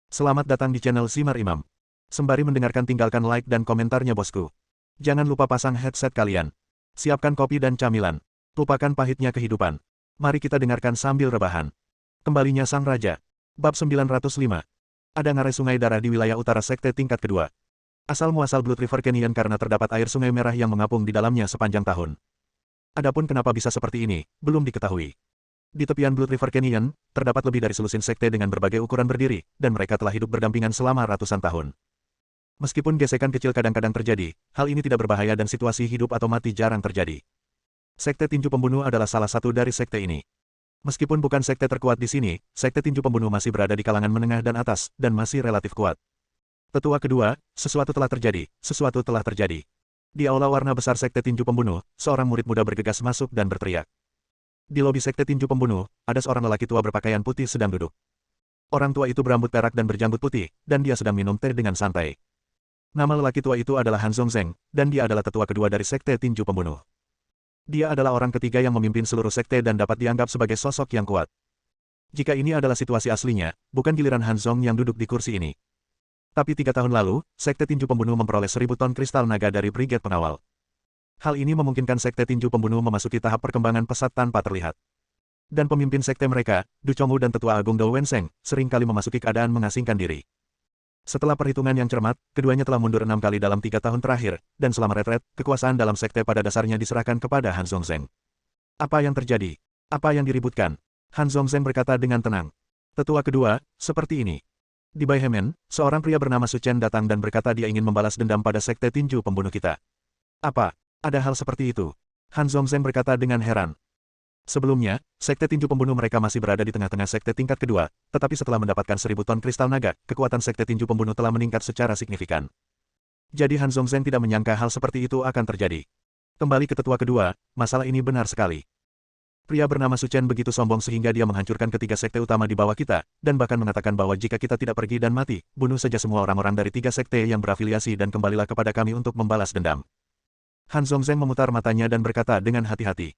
Selamat datang di channel Simar Imam. Sembari mendengarkan tinggalkan like dan komentarnya bosku. Jangan lupa pasang headset kalian. Siapkan kopi dan camilan. Lupakan pahitnya kehidupan. Mari kita dengarkan sambil rebahan. Kembalinya Sang Raja. Bab 905. Ada ngarai sungai darah di wilayah utara sekte tingkat kedua. Asal-muasal Blood River Canyon karena terdapat air sungai merah yang mengapung di dalamnya sepanjang tahun. Adapun kenapa bisa seperti ini, belum diketahui. Di tepian Blood River Canyon, terdapat lebih dari selusin sekte dengan berbagai ukuran berdiri, dan mereka telah hidup berdampingan selama ratusan tahun. Meskipun gesekan kecil kadang-kadang terjadi, hal ini tidak berbahaya dan situasi hidup atau mati jarang terjadi. Sekte Tinju Pembunuh adalah salah satu dari sekte ini. Meskipun bukan sekte terkuat di sini, sekte Tinju Pembunuh masih berada di kalangan menengah dan atas, dan masih relatif kuat. Tetua kedua, sesuatu telah terjadi, sesuatu telah terjadi. Di aula warna besar sekte Tinju Pembunuh, seorang murid muda bergegas masuk dan berteriak. Di lobi sekte Tinju Pembunuh, ada seorang lelaki tua berpakaian putih sedang duduk. Orang tua itu berambut perak dan berjanggut putih, dan dia sedang minum teh dengan santai. Nama lelaki tua itu adalah Han Zhongzheng, dan dia adalah tetua kedua dari sekte Tinju Pembunuh. Dia adalah orang ketiga yang memimpin seluruh sekte dan dapat dianggap sebagai sosok yang kuat. Jika ini adalah situasi aslinya, bukan giliran Han Zhong yang duduk di kursi ini. Tapi 3 tahun lalu, sekte Tinju Pembunuh memperoleh 1000 ton kristal naga dari Brigade Pengawal. Hal ini memungkinkan sekte Tinju Pembunuh memasuki tahap perkembangan pesat tanpa terlihat. Dan pemimpin sekte mereka, Du Chongwu dan Tetua Agung Dou Wenseng, seringkali memasuki keadaan mengasingkan diri. Setelah perhitungan yang cermat, keduanya telah mundur 6 kali dalam 3 tahun terakhir, dan selama retret, kekuasaan dalam sekte pada dasarnya diserahkan kepada Han Zhongzheng. Apa yang terjadi? Apa yang diributkan? Han Zhongzheng berkata dengan tenang. Tetua kedua, seperti ini. Di Baihemen, seorang pria bernama Su Chen datang dan berkata dia ingin membalas dendam pada sekte Tinju Pembunuh kita. Apa? Ada hal seperti itu? Han Zhongzheng berkata dengan heran. Sebelumnya, sekte Tinju Pembunuh mereka masih berada di tengah-tengah sekte tingkat kedua, tetapi setelah mendapatkan 1000 ton kristal naga, kekuatan sekte Tinju Pembunuh telah meningkat secara signifikan. Jadi Han Zhongzheng tidak menyangka hal seperti itu akan terjadi. Kembali ke tetua kedua, masalah ini benar sekali. Pria bernama Su Chen begitu sombong sehingga dia menghancurkan ketiga sekte utama di bawah kita, dan bahkan mengatakan bahwa jika kita tidak pergi dan mati, bunuh saja semua orang-orang dari 3 sekte yang berafiliasi dan kembalilah kepada kami untuk membalas dendam. Han Zhongzheng memutar matanya dan berkata dengan hati-hati.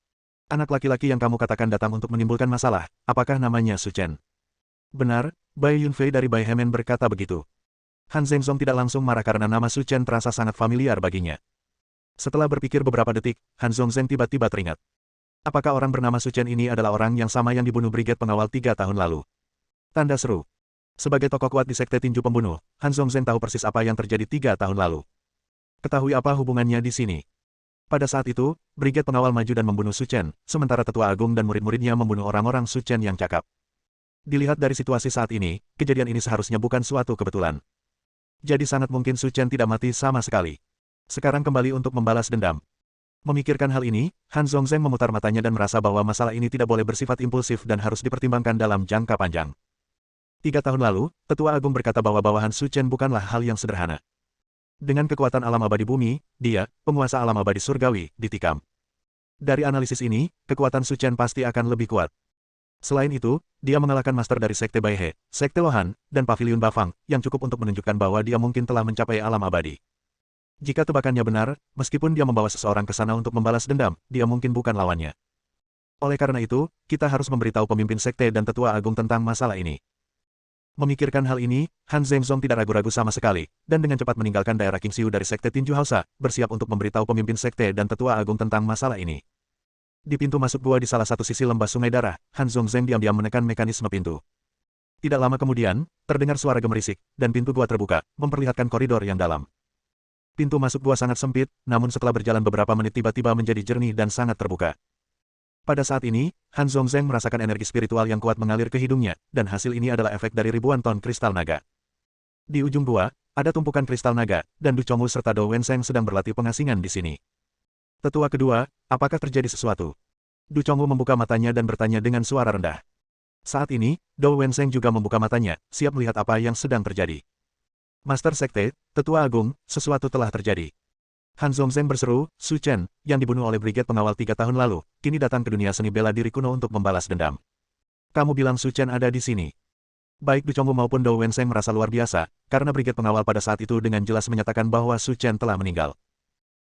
Anak laki-laki yang kamu katakan datang untuk menimbulkan masalah, apakah namanya Su Chen? Benar, Bai Yunfei dari Baihemen berkata begitu. Han Zhongzheng tidak langsung marah karena nama Su Chen terasa sangat familiar baginya. Setelah berpikir beberapa detik, Han Zhongzheng tiba-tiba teringat. Apakah orang bernama Su Chen ini adalah orang yang sama yang dibunuh Brigade Pengawal 3 tahun lalu? Tanda seru. Sebagai tokoh kuat di sekte Tinju Pembunuh, Han Zhongzheng tahu persis apa yang terjadi 3 tahun lalu. Ketahui apa hubungannya di sini? Pada saat itu, Brigade Pengawal maju dan membunuh Su Chen, sementara Tetua Agung dan murid-muridnya membunuh orang-orang Su Chen yang cakap. Dilihat dari situasi saat ini, kejadian ini seharusnya bukan suatu kebetulan. Jadi sangat mungkin Su Chen tidak mati sama sekali. Sekarang kembali untuk membalas dendam. Memikirkan hal ini, Han Zhongzheng memutar matanya dan merasa bahwa masalah ini tidak boleh bersifat impulsif dan harus dipertimbangkan dalam jangka panjang. 3 tahun lalu, Tetua Agung berkata bahwa bawahan Su Chen bukanlah hal yang sederhana. Dengan kekuatan alam abadi bumi, dia, penguasa alam abadi surgawi, ditikam. Dari analisis ini, kekuatan Su Chen pasti akan lebih kuat. Selain itu, dia mengalahkan master dari Sekte Baihe, Sekte Lohan, dan Pavilion Bafang, yang cukup untuk menunjukkan bahwa dia mungkin telah mencapai alam abadi. Jika tebakannya benar, meskipun dia membawa seseorang ke sana untuk membalas dendam, dia mungkin bukan lawannya. Oleh karena itu, kita harus memberitahu pemimpin Sekte dan Tetua Agung tentang masalah ini. Memikirkan hal ini, Han Zhongzheng tidak ragu-ragu sama sekali, dan dengan cepat meninggalkan daerah Qingxiu dari Sekte Tinju Hausa, bersiap untuk memberitahu pemimpin Sekte dan Tetua Agung tentang masalah ini. Di pintu masuk gua di salah satu sisi lembah sungai darah, Han Zhongzheng diam-diam menekan mekanisme pintu. Tidak lama kemudian, terdengar suara gemerisik, dan pintu gua terbuka, memperlihatkan koridor yang dalam. Pintu masuk gua sangat sempit, namun setelah berjalan beberapa menit tiba-tiba menjadi jernih dan sangat terbuka. Pada saat ini, Han Zhongzheng merasakan energi spiritual yang kuat mengalir ke hidungnya, dan hasil ini adalah efek dari ribuan ton kristal naga. Di ujung gua, ada tumpukan kristal naga, dan Du Chongwu serta Dou Wenseng sedang berlatih pengasingan di sini. Tetua kedua, apakah terjadi sesuatu? Du Chongwu membuka matanya dan bertanya dengan suara rendah. Saat ini, Dou Wenseng juga membuka matanya, siap melihat apa yang sedang terjadi. Master Sekte, Tetua Agung, sesuatu telah terjadi. Han Zhongzheng berseru, Su Chen, yang dibunuh oleh Brigade Pengawal 3 tahun lalu, kini datang ke dunia seni bela diri kuno untuk membalas dendam. Kamu bilang Su Chen ada di sini. Baik Du Chongwu maupun Dou Wenseng merasa luar biasa, karena Brigade Pengawal pada saat itu dengan jelas menyatakan bahwa Su Chen telah meninggal.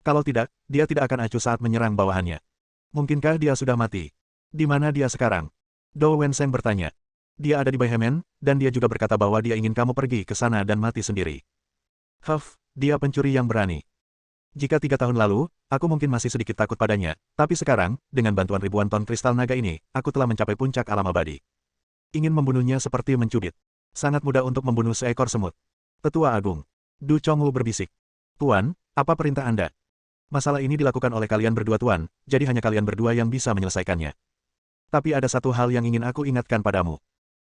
Kalau tidak, dia tidak akan acuh saat menyerang bawahannya. Mungkinkah dia sudah mati? Di mana dia sekarang? Dou Wenseng bertanya. Dia ada di Baihemen, dan dia juga berkata bahwa dia ingin kamu pergi ke sana dan mati sendiri. Dia pencuri yang berani. Jika 3 tahun lalu, aku mungkin masih sedikit takut padanya, tapi sekarang, dengan bantuan ribuan ton kristal naga ini, aku telah mencapai puncak alam abadi. Ingin membunuhnya seperti mencubit. Sangat mudah untuk membunuh seekor semut. Tetua Agung. Du Chongwu berbisik. Tuan, apa perintah Anda? Masalah ini dilakukan oleh kalian berdua Tuan, jadi hanya kalian berdua yang bisa menyelesaikannya. Tapi ada satu hal yang ingin aku ingatkan padamu.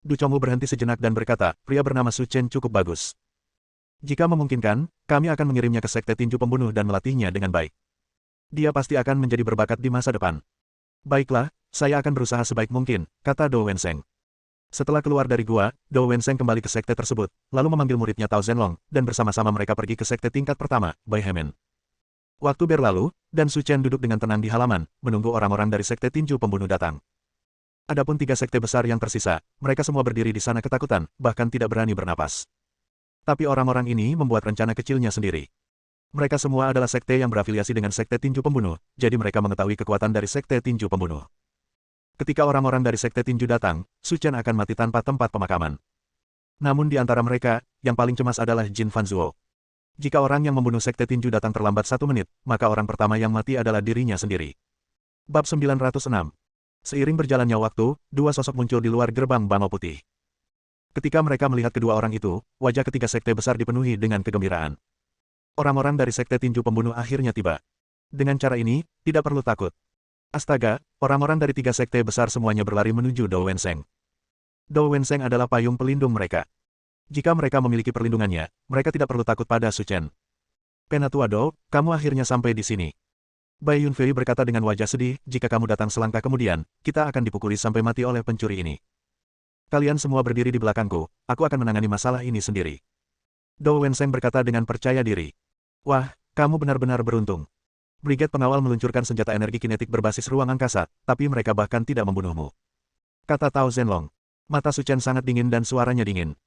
Du Chongwu berhenti sejenak dan berkata, pria bernama Su Chen cukup bagus. Jika memungkinkan, kami akan mengirimnya ke sekte tinju pembunuh dan melatihnya dengan baik. Dia pasti akan menjadi berbakat di masa depan. Baiklah, saya akan berusaha sebaik mungkin, kata Do Wenseng. Setelah keluar dari gua, Do Wenseng kembali ke sekte tersebut, lalu memanggil muridnya Tao Zhenlong, dan bersama-sama mereka pergi ke sekte tingkat pertama, Baihemen. Waktu berlalu, dan Su Chen duduk dengan tenang di halaman, menunggu orang-orang dari sekte tinju pembunuh datang. Adapun 3 sekte besar yang tersisa, mereka semua berdiri di sana ketakutan, bahkan tidak berani bernapas. Tapi orang-orang ini membuat rencana kecilnya sendiri. Mereka semua adalah sekte yang berafiliasi dengan sekte tinju pembunuh, jadi mereka mengetahui kekuatan dari sekte tinju pembunuh. Ketika orang-orang dari sekte tinju datang, Su Chen akan mati tanpa tempat pemakaman. Namun di antara mereka, yang paling cemas adalah Jin Fanzuo. Jika orang yang membunuh sekte tinju datang terlambat 1 menit, maka orang pertama yang mati adalah dirinya sendiri. Bab 906. Seiring berjalannya waktu, 2 sosok muncul di luar gerbang Bangau Putih. Ketika mereka melihat kedua orang itu, wajah ketiga sekte besar dipenuhi dengan kegembiraan. Orang-orang dari sekte tinju pembunuh akhirnya tiba. Dengan cara ini, tidak perlu takut. Astaga, orang-orang dari 3 sekte besar semuanya berlari menuju Do Wenseng. Do Wenseng adalah payung pelindung mereka. Jika mereka memiliki perlindungannya, mereka tidak perlu takut pada Su Chen. Penatua Do, kamu akhirnya sampai di sini. Bai Yunfei berkata dengan wajah sedih, jika kamu datang selangkah kemudian, kita akan dipukuli sampai mati oleh pencuri ini. Kalian semua berdiri di belakangku, aku akan menangani masalah ini sendiri. Do Wenseng berkata dengan percaya diri. Wah, kamu benar-benar beruntung. Brigade pengawal meluncurkan senjata energi kinetik berbasis ruang angkasa, tapi mereka bahkan tidak membunuhmu. Kata Tao Zhenlong. Mata Su Chen sangat dingin dan suaranya dingin.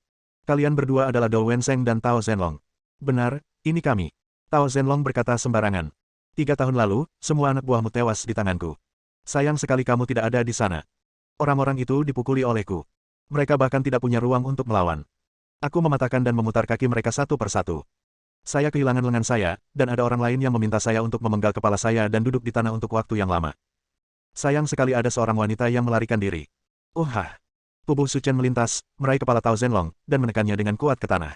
Kalian berdua adalah Do Wenseng dan Tao Zhenlong. Benar, ini kami. Tao Zhenlong berkata sembarangan. 3 tahun lalu, semua anak buahmu tewas di tanganku. Sayang sekali kamu tidak ada di sana. Orang-orang itu dipukuli olehku. Mereka bahkan tidak punya ruang untuk melawan. Aku mematahkan dan memutar kaki mereka satu persatu. Saya kehilangan lengan saya, dan ada orang lain yang meminta saya untuk memenggal kepala saya dan duduk di tanah untuk waktu yang lama. Sayang sekali ada seorang wanita yang melarikan diri. Tubuh Su Chen melintas, meraih kepala Tao Zhenlong, dan menekannya dengan kuat ke tanah.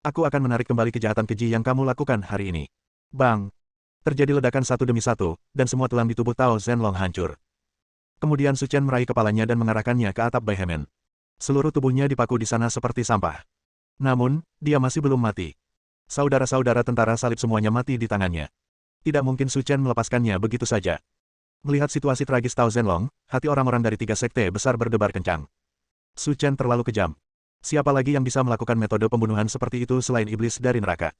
Aku akan menarik kembali kejahatan keji yang kamu lakukan hari ini. Bang! Terjadi ledakan satu demi satu, dan semua tulang di tubuh Tao Zhenlong hancur. Kemudian Su Chen meraih kepalanya dan mengarahkannya ke atap Baihemen. Seluruh tubuhnya dipaku di sana seperti sampah. Namun, dia masih belum mati. Saudara-saudara tentara salib semuanya mati di tangannya. Tidak mungkin Su Chen melepaskannya begitu saja. Melihat situasi tragis Tao Zhenlong, hati orang-orang dari 3 sekte besar berdebar kencang. Su Chen terlalu kejam. Siapa lagi yang bisa melakukan metode pembunuhan seperti itu selain iblis dari neraka?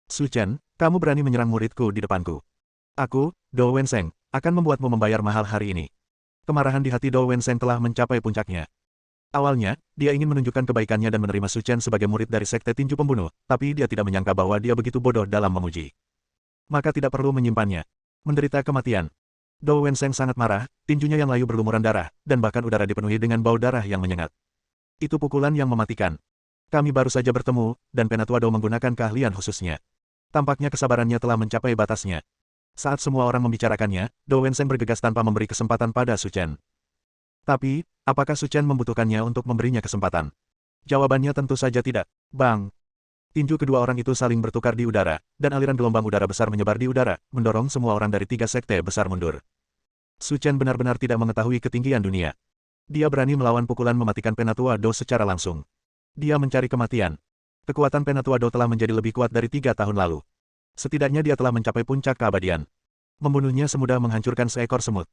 Su Chen, kamu berani menyerang muridku di depanku. Aku, Do Wenseng, akan membuatmu membayar mahal hari ini. Kemarahan di hati Do Wenseng telah mencapai puncaknya. Awalnya, dia ingin menunjukkan kebaikannya dan menerima Su Chen sebagai murid dari sekte tinju pembunuh, tapi dia tidak menyangka bahwa dia begitu bodoh dalam memuji. Maka tidak perlu menyimpannya. Menderita kematian. Do Wenseng sangat marah, tinjunya yang layu berlumuran darah, dan bahkan udara dipenuhi dengan bau darah yang menyengat. Itu pukulan yang mematikan. Kami baru saja bertemu, dan Penatua Do menggunakan keahlian khususnya. Tampaknya kesabarannya telah mencapai batasnya. Saat semua orang membicarakannya, Do Wenseng bergegas tanpa memberi kesempatan pada Su Chen. Tapi, apakah Su Chen membutuhkannya untuk memberinya kesempatan? Jawabannya tentu saja tidak. Bang! Tinju kedua orang itu saling bertukar di udara, dan aliran gelombang udara besar menyebar di udara, mendorong semua orang dari 3 sekte besar mundur. Su Chen benar-benar tidak mengetahui ketinggian dunia. Dia berani melawan pukulan mematikan Penatua Do secara langsung. Dia mencari kematian. Kekuatan Penatua Do telah menjadi lebih kuat dari 3 tahun lalu. Setidaknya dia telah mencapai puncak keabadian. Membunuhnya semudah menghancurkan seekor semut.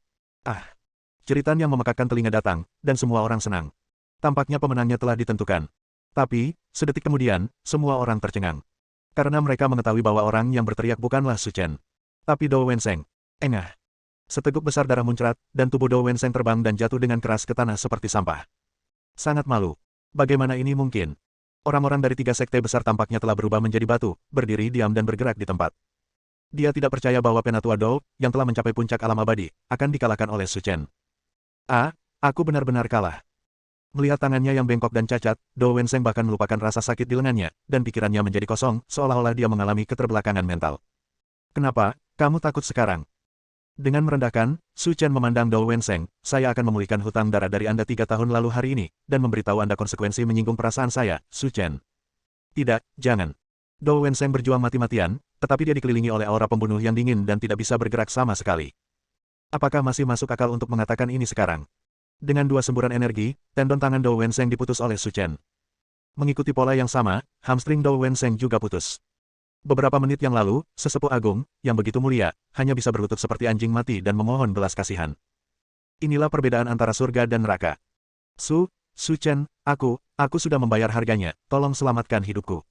Jeritan yang memekakkan telinga datang, dan semua orang senang. Tampaknya pemenangnya telah ditentukan. Tapi, sedetik kemudian, semua orang tercengang. Karena mereka mengetahui bahwa orang yang berteriak bukanlah Su Chen, tapi Do Wenseng. Engah. Seteguk besar darah muncrat, dan tubuh Do Wenseng terbang dan jatuh dengan keras ke tanah seperti sampah. Sangat malu. Bagaimana ini mungkin? Orang-orang dari 3 sekte besar tampaknya telah berubah menjadi batu, berdiri diam dan bergerak di tempat. Dia tidak percaya bahwa Penatua Do, yang telah mencapai puncak alam abadi, akan dikalahkan oleh Su Chen. Aku benar-benar kalah. Melihat tangannya yang bengkok dan cacat, Do Wenseng bahkan melupakan rasa sakit di lengannya, dan pikirannya menjadi kosong, seolah-olah dia mengalami keterbelakangan mental. Kenapa, kamu takut sekarang? Dengan merendahkan, Su Chen memandang Do Wenseng, saya akan memulihkan hutang darah dari Anda 3 tahun lalu hari ini, dan memberitahu Anda konsekuensi menyinggung perasaan saya, Su Chen. Tidak, jangan. Do Wenseng berjuang mati-matian, tetapi dia dikelilingi oleh aura pembunuh yang dingin dan tidak bisa bergerak sama sekali. Apakah masih masuk akal untuk mengatakan ini sekarang? Dengan dua semburan energi, tendon tangan Do Wenseng diputus oleh Su Chen. Mengikuti pola yang sama, hamstring Do Wenseng juga putus. Beberapa menit yang lalu, sesepuh agung, yang begitu mulia, hanya bisa berlutut seperti anjing mati dan memohon belas kasihan. Inilah perbedaan antara surga dan neraka. Su Chen, aku sudah membayar harganya, tolong selamatkan hidupku.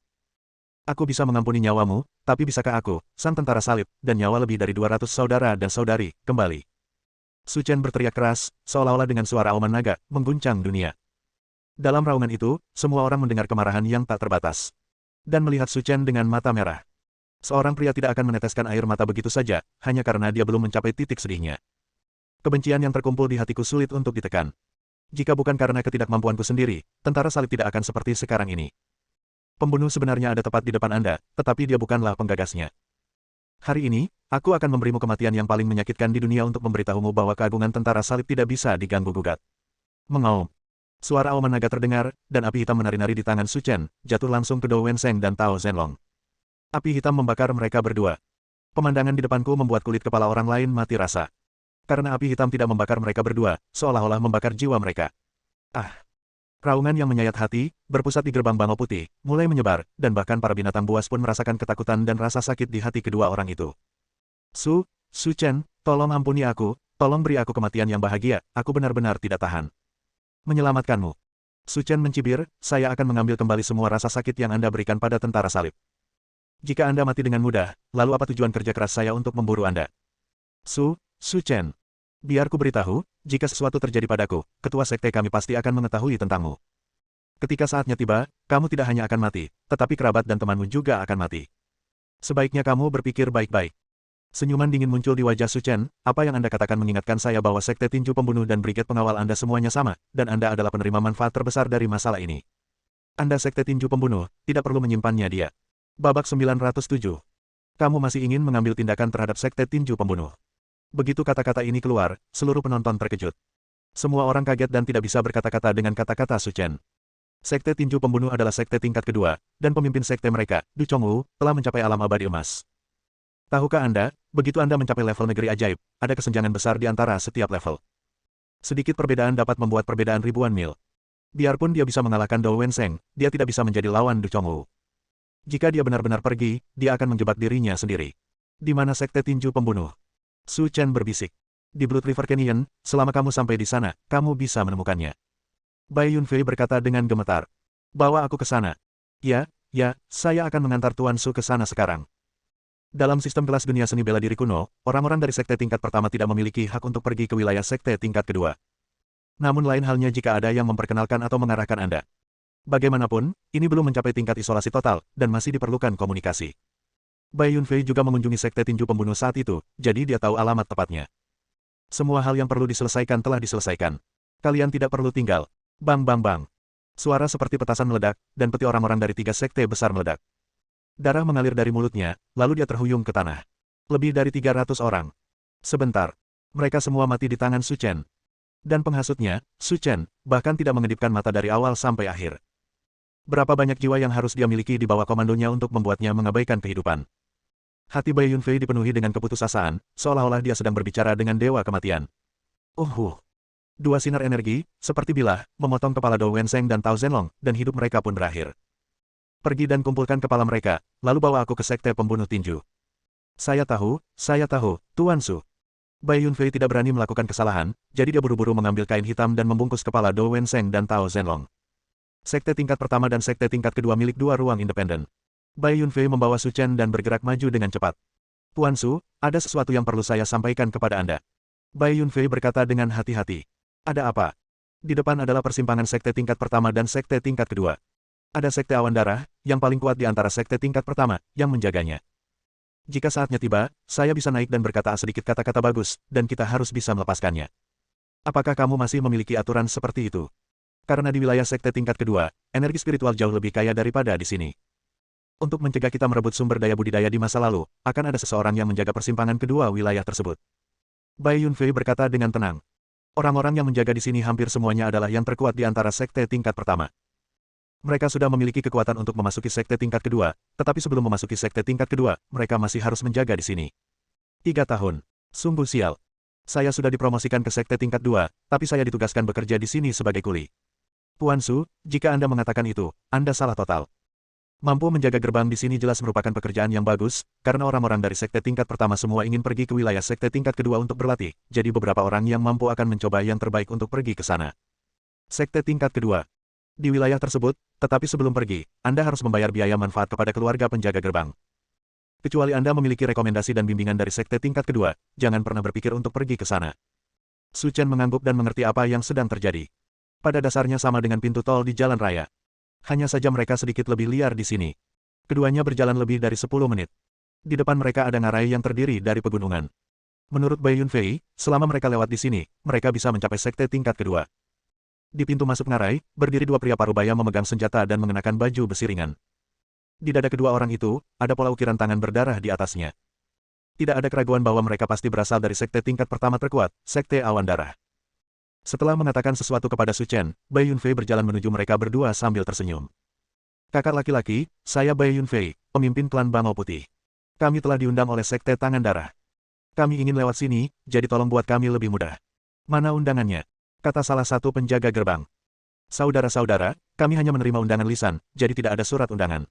Aku bisa mengampuni nyawamu, tapi bisakah aku, sang tentara salib, dan nyawa lebih dari 200 saudara dan saudari, kembali? Su Chen berteriak keras, seolah-olah dengan suara auman naga, mengguncang dunia. Dalam raungan itu, semua orang mendengar kemarahan yang tak terbatas. Dan melihat Su Chen dengan mata merah. Seorang pria tidak akan meneteskan air mata begitu saja, hanya karena dia belum mencapai titik sedihnya. Kebencian yang terkumpul di hatiku sulit untuk ditekan. Jika bukan karena ketidakmampuanku sendiri, tentara salib tidak akan seperti sekarang ini. Pembunuh sebenarnya ada tepat di depan Anda, tetapi dia bukanlah penggagasnya. Hari ini, aku akan memberimu kematian yang paling menyakitkan di dunia untuk memberitahumu bahwa keagungan tentara salib tidak bisa diganggu-gugat. Mengaum. Suara auman naga terdengar, dan api hitam menari-nari di tangan Su Chen, jatuh langsung ke Do Wenseng dan Tao Zhenlong. Api hitam membakar mereka berdua. Pemandangan di depanku membuat kulit kepala orang lain mati rasa. Karena api hitam tidak membakar mereka berdua, seolah-olah membakar jiwa mereka. Ah! Raungan yang menyayat hati, berpusat di gerbang bangau putih, mulai menyebar, dan bahkan para binatang buas pun merasakan ketakutan dan rasa sakit di hati kedua orang itu. Su Chen, tolong ampuni aku, tolong beri aku kematian yang bahagia, aku benar-benar tidak tahan. Menyelamatkanmu. Su Chen mencibir, saya akan mengambil kembali semua rasa sakit yang Anda berikan pada tentara salib. Jika Anda mati dengan mudah, lalu apa tujuan kerja keras saya untuk memburu Anda? Su Chen. Biar ku beritahu, jika sesuatu terjadi padaku, ketua sekte kami pasti akan mengetahui tentangmu. Ketika saatnya tiba, kamu tidak hanya akan mati, tetapi kerabat dan temanmu juga akan mati. Sebaiknya kamu berpikir baik-baik. Senyuman dingin muncul di wajah Su Chen, apa yang Anda katakan mengingatkan saya bahwa sekte tinju pembunuh dan brigade pengawal Anda semuanya sama, dan Anda adalah penerima manfaat terbesar dari masalah ini. Anda sekte tinju pembunuh, tidak perlu menyimpannya dia. Babak 907. Kamu masih ingin mengambil tindakan terhadap sekte tinju pembunuh. Begitu kata-kata ini keluar, seluruh penonton terkejut. Semua orang kaget dan tidak bisa berkata-kata dengan kata-kata Su Chen. Sekte tinju pembunuh adalah sekte tingkat kedua, dan pemimpin sekte mereka, Du Chongwu, telah mencapai alam abadi emas. Tahukah Anda, begitu Anda mencapai level negeri ajaib, ada kesenjangan besar di antara setiap level. Sedikit perbedaan dapat membuat perbedaan ribuan mil. Biarpun dia bisa mengalahkan Do Wenseng, dia tidak bisa menjadi lawan Du Chongwu. Jika dia benar-benar pergi, dia akan menjebak dirinya sendiri. Di mana sekte tinju pembunuh? Su Chen berbisik. Di Blood River Canyon, selama kamu sampai di sana, kamu bisa menemukannya. Bai Yunfei berkata dengan gemetar. Bawa aku ke sana. Ya, saya akan mengantar Tuan Su ke sana sekarang. Dalam sistem kelas dunia seni bela diri kuno, orang-orang dari sekte tingkat pertama tidak memiliki hak untuk pergi ke wilayah sekte tingkat kedua. Namun lain halnya jika ada yang memperkenalkan atau mengarahkan Anda. Bagaimanapun, ini belum mencapai tingkat isolasi total, dan masih diperlukan komunikasi. Bai Yunfei juga mengunjungi sekte tinju pembunuh saat itu, jadi dia tahu alamat tepatnya. Semua hal yang perlu diselesaikan telah diselesaikan. Kalian tidak perlu tinggal. Bang bang bang. Suara seperti petasan meledak, dan peti orang-orang dari 3 sekte besar meledak. Darah mengalir dari mulutnya, lalu dia terhuyung ke tanah. Lebih dari 300 orang. Sebentar. Mereka semua mati di tangan Su Chen. Dan penghasutnya, Su Chen, bahkan tidak mengedipkan mata dari awal sampai akhir. Berapa banyak jiwa yang harus dia miliki di bawah komandonya untuk membuatnya mengabaikan kehidupan. Hati Bai Yunfei dipenuhi dengan keputusasaan, seolah-olah dia sedang berbicara dengan dewa kematian. Dua sinar energi, seperti bilah, memotong kepala Do Wenseng dan Tao Zhenlong, dan hidup mereka pun berakhir. Pergi dan kumpulkan kepala mereka, lalu bawa aku ke sekte pembunuh tinju. Saya tahu, Tuan Su. Bai Yunfei tidak berani melakukan kesalahan, jadi dia buru-buru mengambil kain hitam dan membungkus kepala Do Wenseng dan Tao Zhenlong. Sekte tingkat pertama dan sekte tingkat kedua milik dua ruang independen. Bai Yunfei membawa Su Chen dan bergerak maju dengan cepat. Tuan Su, ada sesuatu yang perlu saya sampaikan kepada Anda. Bai Yunfei berkata dengan hati-hati. Ada apa? Di depan adalah persimpangan sekte tingkat pertama dan sekte tingkat kedua. Ada sekte awan darah, yang paling kuat di antara sekte tingkat pertama, yang menjaganya. Jika saatnya tiba, saya bisa naik dan berkata sedikit kata-kata bagus, dan kita harus bisa melepaskannya. Apakah kamu masih memiliki aturan seperti itu? Karena di wilayah sekte tingkat kedua, energi spiritual jauh lebih kaya daripada di sini. Untuk mencegah kita merebut sumber daya budidaya di masa lalu, akan ada seseorang yang menjaga persimpangan kedua wilayah tersebut. Bai Yunfei berkata dengan tenang. Orang-orang yang menjaga di sini hampir semuanya adalah yang terkuat di antara sekte tingkat pertama. Mereka sudah memiliki kekuatan untuk memasuki sekte tingkat kedua, tetapi sebelum memasuki sekte tingkat kedua, mereka masih harus menjaga di sini. 3 tahun. Sungguh sial. Saya sudah dipromosikan ke sekte tingkat 2, tapi saya ditugaskan bekerja di sini sebagai kuli. Tuan Su, jika Anda mengatakan itu, Anda salah total. Mampu menjaga gerbang di sini jelas merupakan pekerjaan yang bagus, karena orang-orang dari sekte tingkat pertama semua ingin pergi ke wilayah sekte tingkat kedua untuk berlatih, jadi beberapa orang yang mampu akan mencoba yang terbaik untuk pergi ke sana. Sekte tingkat kedua. Di wilayah tersebut, tetapi sebelum pergi, Anda harus membayar biaya manfaat kepada keluarga penjaga gerbang. Kecuali Anda memiliki rekomendasi dan bimbingan dari sekte tingkat kedua, jangan pernah berpikir untuk pergi ke sana. Su Chen mengangguk dan mengerti apa yang sedang terjadi. Pada dasarnya sama dengan pintu tol di jalan raya. Hanya saja mereka sedikit lebih liar di sini. Keduanya berjalan lebih dari 10 menit. Di depan mereka ada ngarai yang terdiri dari pegunungan. Menurut Bai Yunfei, selama mereka lewat di sini, mereka bisa mencapai sekte tingkat kedua. Di pintu masuk ngarai, berdiri dua pria parubaya memegang senjata dan mengenakan baju besi ringan. Di dada kedua orang itu, ada pola ukiran tangan berdarah di atasnya. Tidak ada keraguan bahwa mereka pasti berasal dari sekte tingkat pertama terkuat, sekte awan darah. Setelah mengatakan sesuatu kepada Su Chen, Bai Yunfei berjalan menuju mereka berdua sambil tersenyum. Kakak laki-laki, saya Bai Yunfei, pemimpin klan Bangau Putih. Kami telah diundang oleh sekte tangan darah. Kami ingin lewat sini, jadi tolong buat kami lebih mudah. Mana undangannya? Kata salah satu penjaga gerbang. Saudara-saudara, kami hanya menerima undangan lisan, jadi tidak ada surat undangan.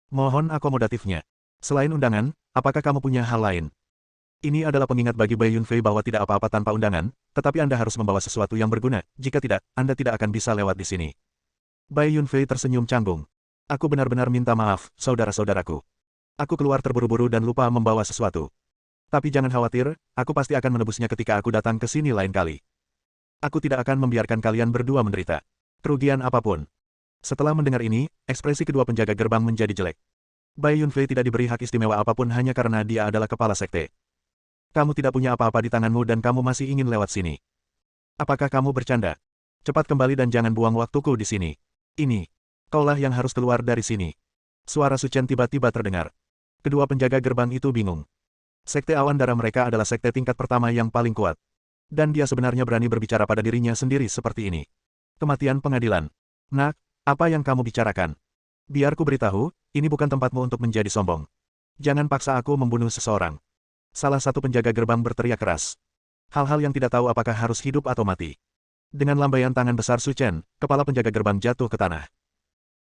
Mohon akomodatifnya. Selain undangan, apakah kamu punya hal lain? Ini adalah pengingat bagi Bai Yunfei bahwa tidak apa-apa tanpa undangan, tetapi Anda harus membawa sesuatu yang berguna, jika tidak, Anda tidak akan bisa lewat di sini. Bai Yunfei tersenyum canggung. Aku benar-benar minta maaf, saudara-saudaraku. Aku keluar terburu-buru dan lupa membawa sesuatu. Tapi jangan khawatir, aku pasti akan menebusnya ketika aku datang ke sini lain kali. Aku tidak akan membiarkan kalian berdua menderita kerugian apapun. Setelah mendengar ini, ekspresi kedua penjaga gerbang menjadi jelek. Bai Yunfei tidak diberi hak istimewa apapun hanya karena dia adalah kepala sekte. Kamu tidak punya apa-apa di tanganmu dan kamu masih ingin lewat sini. Apakah kamu bercanda? Cepat kembali dan jangan buang waktuku di sini. Ini. Kaulah yang harus keluar dari sini. Suara Su Chen tiba-tiba terdengar. Kedua penjaga gerbang itu bingung. Sekte awan darah mereka adalah sekte tingkat pertama yang paling kuat. Dan dia sebenarnya berani berbicara pada dirinya sendiri seperti ini. Kematian pengadilan. Nak, apa yang kamu bicarakan? Biar ku beritahu, ini bukan tempatmu untuk menjadi sombong. Jangan paksa aku membunuh seseorang. Salah satu penjaga gerbang berteriak keras. Hal-hal yang tidak tahu apakah harus hidup atau mati. Dengan lambaian tangan besar Su Chen, kepala penjaga gerbang jatuh ke tanah.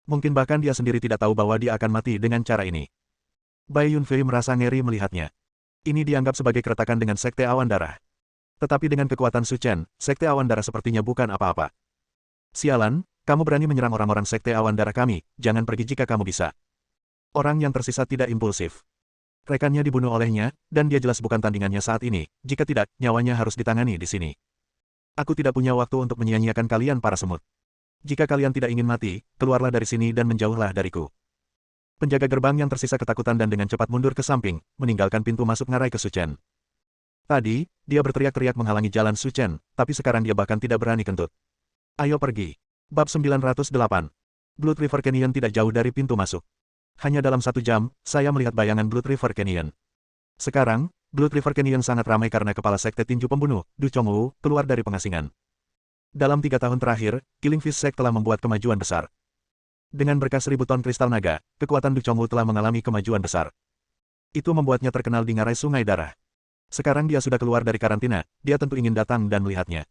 Mungkin bahkan dia sendiri tidak tahu bahwa dia akan mati dengan cara ini. Bai Yunfei merasa ngeri melihatnya. Ini dianggap sebagai keretakan dengan sekte awan darah. Tetapi dengan kekuatan Su Chen, sekte awan darah sepertinya bukan apa-apa. Sialan, kamu berani menyerang orang-orang sekte awan darah kami, jangan pergi jika kamu bisa. Orang yang tersisa tidak impulsif. Rekannya dibunuh olehnya, dan dia jelas bukan tandingannya saat ini, jika tidak, nyawanya harus ditangani di sini. Aku tidak punya waktu untuk menyia-nyiakan kalian para semut. Jika kalian tidak ingin mati, keluarlah dari sini dan menjauhlah dariku. Penjaga gerbang yang tersisa ketakutan dan dengan cepat mundur ke samping, meninggalkan pintu masuk ngarai ke Su Chen. Tadi, dia berteriak-teriak menghalangi jalan Su Chen, tapi sekarang dia bahkan tidak berani kentut. Ayo pergi. Bab 908. Blood River Canyon tidak jauh dari pintu masuk. Hanya dalam 1 jam, saya melihat bayangan Blood River Canyon. Sekarang, Blood River Canyon sangat ramai karena kepala sekte tinju pembunuh, Du Chongwu, keluar dari pengasingan. Dalam 3 tahun terakhir, Killing Fish Sect telah membuat kemajuan besar. Dengan berkas 1000 ton kristal naga, kekuatan Du Chongwu telah mengalami kemajuan besar. Itu membuatnya terkenal di ngarai Sungai Darah. Sekarang dia sudah keluar dari karantina, dia tentu ingin datang dan melihatnya.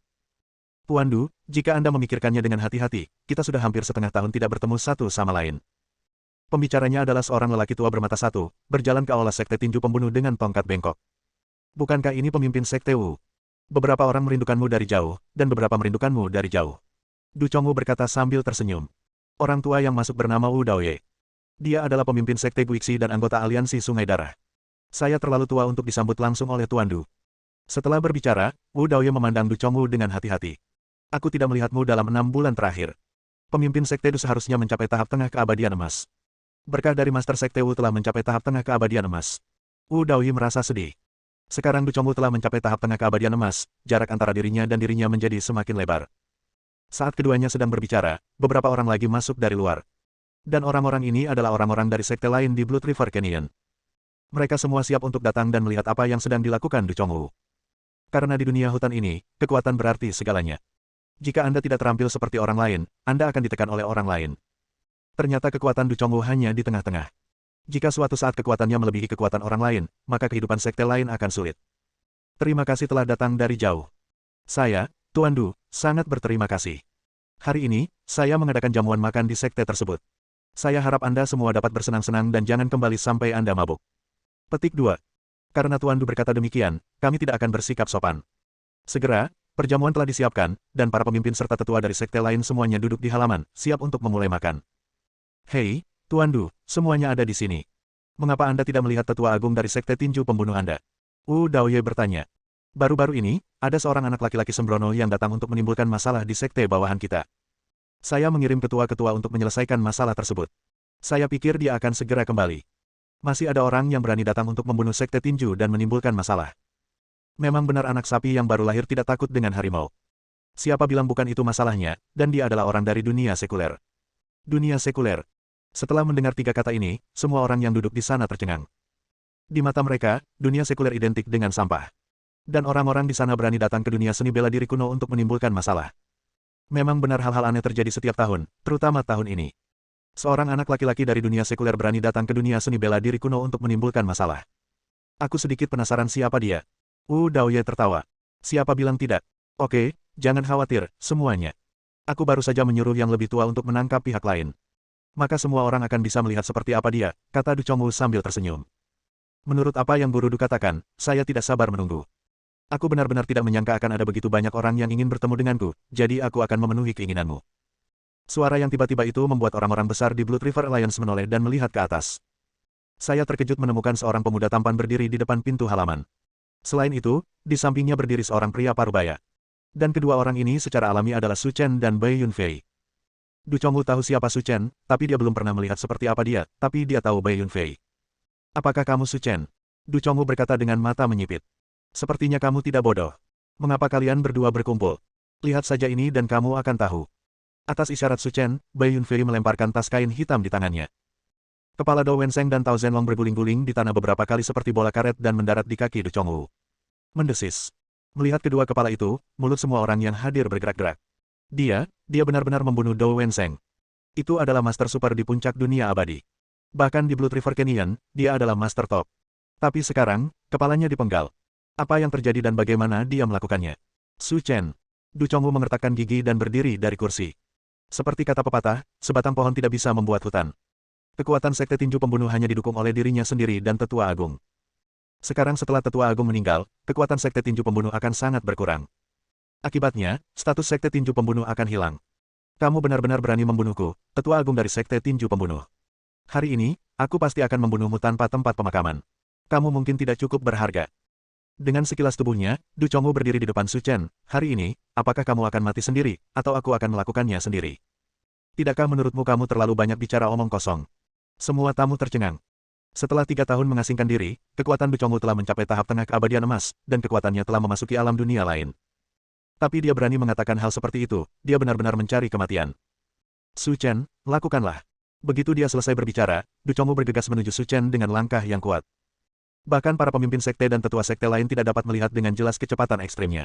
Tuan Du, jika Anda memikirkannya dengan hati-hati, kita sudah hampir setengah tahun tidak bertemu satu sama lain. Pembicaranya adalah seorang lelaki tua bermata satu, berjalan ke aula sekte tinju pembunuh dengan tongkat bengkok. Bukankah ini pemimpin sekte Wu? Beberapa orang merindukanmu dari jauh, dan beberapa merindukanmu dari jauh. Du Chongwu berkata sambil tersenyum. Orang tua yang masuk bernama Wu Daoye. Dia adalah pemimpin sekte Guixi dan anggota aliansi Sungai Darah. Saya terlalu tua untuk disambut langsung oleh Tuan Du. Setelah berbicara, Wu Daoye memandang Du Chongwu dengan hati-hati. Aku tidak melihatmu dalam 6 bulan terakhir. Pemimpin sekte Du seharusnya mencapai tahap tengah keabadian emas. Berkah dari Master Sekte Wu telah mencapai tahap tengah keabadian emas. Wu Daoye merasa sedih. Sekarang Du Chongwu telah mencapai tahap tengah keabadian emas, jarak antara dirinya dan dirinya menjadi semakin lebar. Saat keduanya sedang berbicara, beberapa orang lagi masuk dari luar. Dan orang-orang ini adalah orang-orang dari sekte lain di Blood River Canyon. Mereka semua siap untuk datang dan melihat apa yang sedang dilakukan Du Chongwu. Karena di dunia hutan ini, kekuatan berarti segalanya. Jika Anda tidak terampil seperti orang lain, Anda akan ditekan oleh orang lain. Ternyata kekuatan Du Chongwu hanya di tengah-tengah. Jika suatu saat kekuatannya melebihi kekuatan orang lain, maka kehidupan sekte lain akan sulit. Terima kasih telah datang dari jauh. Saya, Tuan Du, sangat berterima kasih. Hari ini, saya mengadakan jamuan makan di sekte tersebut. Saya harap Anda semua dapat bersenang-senang dan jangan kembali sampai Anda mabuk. Petik 2. Karena Tuan Du berkata demikian, kami tidak akan bersikap sopan. Segera, perjamuan telah disiapkan, dan para pemimpin serta tetua dari sekte lain semuanya duduk di halaman, siap untuk memulai makan. Hei, Tuan Du, semuanya ada di sini. Mengapa Anda tidak melihat tetua agung dari sekte tinju pembunuh Anda? Wu Daoye bertanya. Baru-baru ini, ada seorang anak laki-laki sembrono yang datang untuk menimbulkan masalah di sekte bawahan kita. Saya mengirim ketua-ketua untuk menyelesaikan masalah tersebut. Saya pikir dia akan segera kembali. Masih ada orang yang berani datang untuk membunuh sekte tinju dan menimbulkan masalah. Memang benar anak sapi yang baru lahir tidak takut dengan harimau. Siapa bilang bukan itu masalahnya, dan dia adalah orang dari dunia sekuler. Dunia sekuler. Setelah mendengar tiga kata ini, semua orang yang duduk di sana tercengang. Di mata mereka, dunia sekuler identik dengan sampah. Dan orang-orang di sana berani datang ke dunia seni bela diri kuno untuk menimbulkan masalah. Memang benar hal-hal aneh terjadi setiap tahun, terutama tahun ini. Seorang anak laki-laki dari dunia sekuler berani datang ke dunia seni bela diri kuno untuk menimbulkan masalah. Aku sedikit penasaran siapa dia. Wu Daoye tertawa. Siapa bilang tidak? Oke, jangan khawatir, semuanya. Aku baru saja menyuruh yang lebih tua untuk menangkap pihak lain. Maka semua orang akan bisa melihat seperti apa dia, kata Du Chongwu sambil tersenyum. Menurut apa yang Guru Du katakan, saya tidak sabar menunggu. Aku benar-benar tidak menyangka akan ada begitu banyak orang yang ingin bertemu denganku, jadi aku akan memenuhi keinginanmu. Suara yang tiba-tiba itu membuat orang-orang besar di Blood River Alliance menoleh dan melihat ke atas. Saya terkejut menemukan seorang pemuda tampan berdiri di depan pintu halaman. Selain itu, di sampingnya berdiri seorang pria parubaya. Dan kedua orang ini secara alami adalah Su Chen dan Bai Yunfei. Du Chongwu tahu siapa Su Chen, tapi dia belum pernah melihat seperti apa dia, tapi dia tahu Bai Yunfei. Apakah kamu Su Chen? Du Chongwu berkata dengan mata menyipit. Sepertinya kamu tidak bodoh. Mengapa kalian berdua berkumpul? Lihat saja ini dan kamu akan tahu. Atas isyarat Su Chen, Bai Yunfei melemparkan tas kain hitam di tangannya. Kepala Do Wenseng dan Tao Zhenlong berguling-guling di tanah beberapa kali seperti bola karet dan mendarat di kaki Du Chongwu. Mendesis. Melihat kedua kepala itu, mulut semua orang yang hadir bergerak-gerak. Dia benar-benar membunuh Do Wenseng. Itu adalah master super di puncak dunia abadi. Bahkan di Blood River Canyon, dia adalah master top. Tapi sekarang, kepalanya dipenggal. Apa yang terjadi dan bagaimana dia melakukannya? Su Chen. Du Chongwu mengertakkan gigi dan berdiri dari kursi. Seperti kata pepatah, sebatang pohon tidak bisa membuat hutan. Kekuatan sekte tinju pembunuh hanya didukung oleh dirinya sendiri dan tetua agung. Sekarang setelah tetua agung meninggal, kekuatan sekte tinju pembunuh akan sangat berkurang. Akibatnya, status sekte tinju pembunuh akan hilang. Kamu benar-benar berani membunuhku, tetua agung dari sekte tinju pembunuh. Hari ini, aku pasti akan membunuhmu tanpa tempat pemakaman. Kamu mungkin tidak cukup berharga. Dengan sekilas tubuhnya, Du Chongwu berdiri di depan Su Chen. Hari ini, apakah kamu akan mati sendiri, atau aku akan melakukannya sendiri? Tidakkah menurutmu kamu terlalu banyak bicara omong kosong? Semua tamu tercengang. Setelah 3 tahun mengasingkan diri, kekuatan Du Chongwu telah mencapai tahap tengah keabadian emas, dan kekuatannya telah memasuki alam dunia lain. Tapi dia berani mengatakan hal seperti itu, dia benar-benar mencari kematian. Su Chen, lakukanlah. Begitu dia selesai berbicara, Du Chongwu bergegas menuju Su Chen dengan langkah yang kuat. Bahkan para pemimpin sekte dan tetua sekte lain tidak dapat melihat dengan jelas kecepatan ekstrimnya.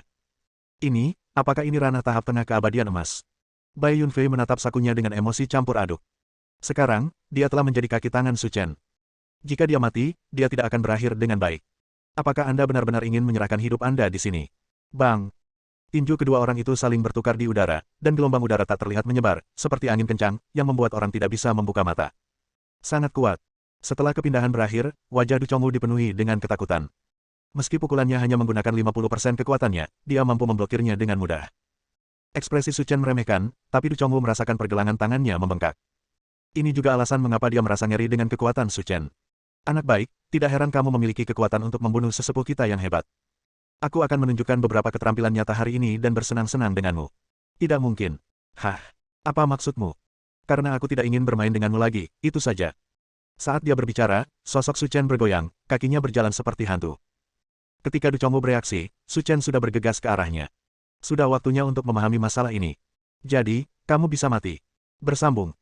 Apakah ini ranah tahap tengah keabadian emas? Bai Yunfei menatap sakunya dengan emosi campur aduk. Sekarang, dia telah menjadi kaki tangan Su Chen. Jika dia mati, dia tidak akan berakhir dengan baik. Apakah Anda benar-benar ingin menyerahkan hidup Anda di sini? Bang! Tinju kedua orang itu saling bertukar di udara, dan gelombang udara tak terlihat menyebar, seperti angin kencang, yang membuat orang tidak bisa membuka mata. Sangat kuat. Setelah kepindahan berakhir, wajah Du Chongwu dipenuhi dengan ketakutan. Meski pukulannya hanya menggunakan 50% kekuatannya, dia mampu memblokirnya dengan mudah. Ekspresi Su Chen meremehkan, tapi Du Chongwu merasakan pergelangan tangannya membengkak. Ini juga alasan mengapa dia merasa ngeri dengan kekuatan Su Chen. Anak baik, tidak heran kamu memiliki kekuatan untuk membunuh sesepuh kita yang hebat. Aku akan menunjukkan beberapa keterampilan nyata hari ini dan bersenang-senang denganmu. Tidak mungkin. Hah? Apa maksudmu? Karena aku tidak ingin bermain denganmu lagi, itu saja. Saat dia berbicara, sosok Su Chen bergoyang, kakinya berjalan seperti hantu. Ketika Du Chongwu bereaksi, Su Chen sudah bergegas ke arahnya. Sudah waktunya untuk memahami masalah ini. Jadi, kamu bisa mati. Bersambung.